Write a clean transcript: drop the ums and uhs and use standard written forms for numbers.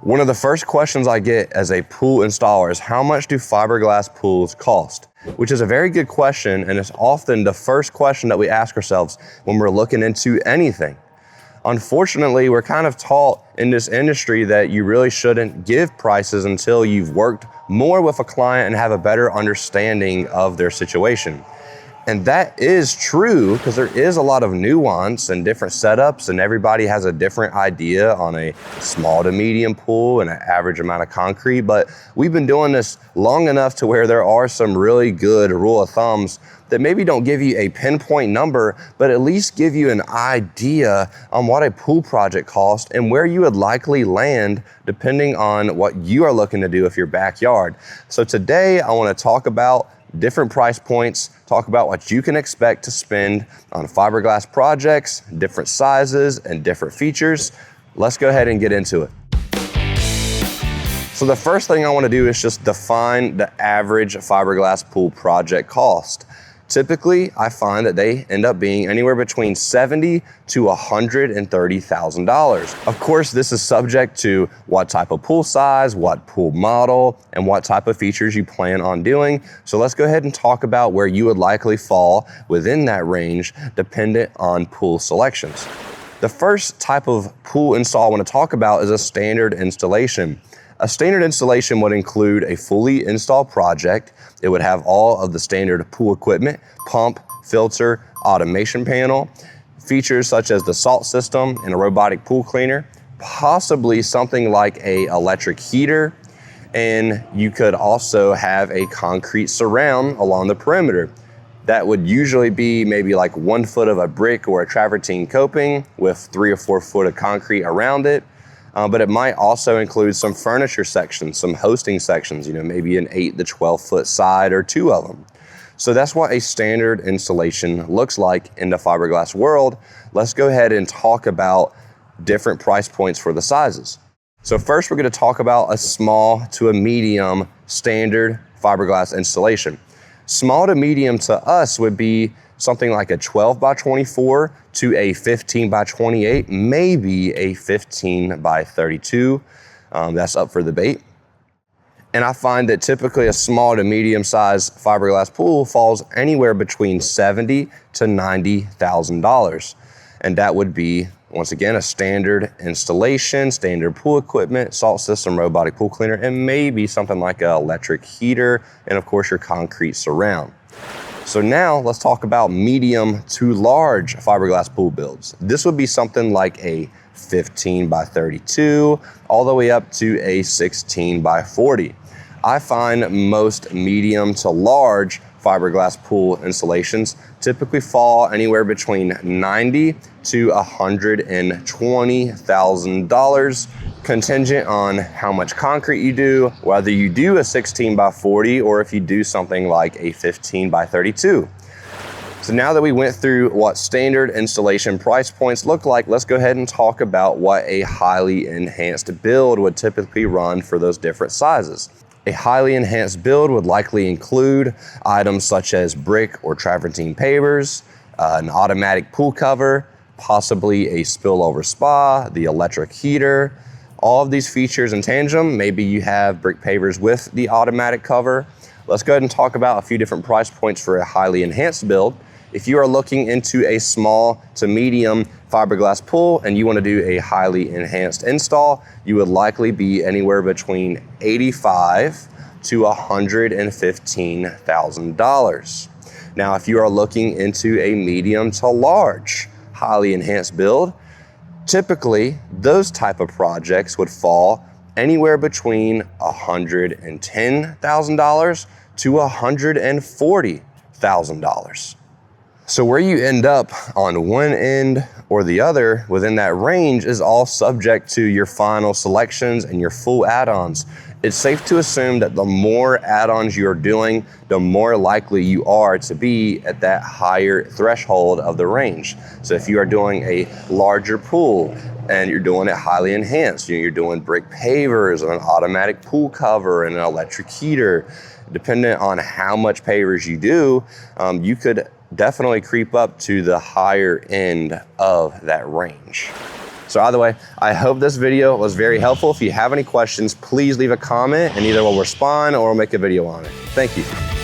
One of the first questions I get as a pool installer is, how much do fiberglass pools cost? Which is a very good question, and it's often the first question that we ask ourselves when we're looking into anything. Unfortunately, we're kind of taught in this industry that you really shouldn't give prices until you've worked more with a client and have a better understanding of their situation. And that is true, because there is a lot of nuance and different setups, and everybody has a different idea on a small to medium pool and an average amount of concrete. But we've been doing this long enough to where there are some really good rule of thumbs that maybe don't give you a pinpoint number, but at least give you an idea on what a pool project costs and where you would likely land depending on what you are looking to do with your backyard. So today I want to talk about different price points, talk about what you can expect to spend on fiberglass projects, different sizes and different features. Let's go ahead and get into it. So the first thing I want to do is just define the average fiberglass pool project cost. Typically, I find that they end up being anywhere between $70,000 to $130,000. Of course, this is subject to what type of pool size, what pool model, and what type of features you plan on doing. So let's go ahead and talk about where you would likely fall within that range, dependent on pool selections. The first type of pool install I want to talk about is a standard installation. A standard installation would include a fully installed project. It would have all of the standard pool equipment, pump, filter, automation panel, features such as the salt system and a robotic pool cleaner, possibly something like a electric heater, and you could also have a concrete surround along the perimeter. That would usually be maybe like 1 foot of a brick or a travertine coping with 3 or 4 foot of concrete around it. But it might also include some furniture sections, some hosting sections, maybe an 8 to 12 foot side or 2 of them. So that's what a standard installation looks like in the fiberglass world. Let's go ahead and talk about different price points for the sizes. So first we're going to talk about a small to a medium standard fiberglass installation. Small to medium to us would be something like a 12 by 24 to a 15 by 28, maybe a 15 by 32. That's up for debate. And I find that typically a small to medium size fiberglass pool falls anywhere between $70,000 to $90,000. And that would be, once again, a standard installation, standard pool equipment, salt system, robotic pool cleaner, and maybe something like an electric heater, and of course your concrete surround. So now let's talk about medium to large fiberglass pool builds. This would be something like a 15 by 32 all the way up to a 16 by 40. I find most medium to large fiberglass pool installations typically fall anywhere between $90,000 to $120,000, contingent on how much concrete you do, whether you do a 16 by 40 or if you do something like a 15 by 32. So now that we went through what standard installation price points look like, let's go ahead and talk about what a highly enhanced build would typically run for those different sizes. A highly enhanced build would likely include items such as brick or travertine pavers, an automatic pool cover, possibly a spillover spa, the electric heater. All of these features in tandem. Maybe you have brick pavers with the automatic cover. Let's go ahead and talk about a few different price points for a highly enhanced build. If you are looking into a small to medium fiberglass pool and you want to do a highly enhanced install, you would likely be anywhere between $85,000 to $115,000. Now, if you are looking into a medium to large highly enhanced build, typically those type of projects would fall anywhere between $110,000 to $140,000. So where you end up on one end or the other within that range is all subject to your final selections and your full add-ons. It's safe to assume that the more add-ons you're doing, the more likely you are to be at that higher threshold of the range. So if you are doing a larger pool and you're doing it highly enhanced, you're doing brick pavers, an automatic pool cover, and an electric heater, depending on how much pavers you do, you could definitely creep up to the higher end of that range. So either way, I hope this video was very helpful. If you have any questions, please leave a comment and either we'll respond or we'll make a video on it. Thank you.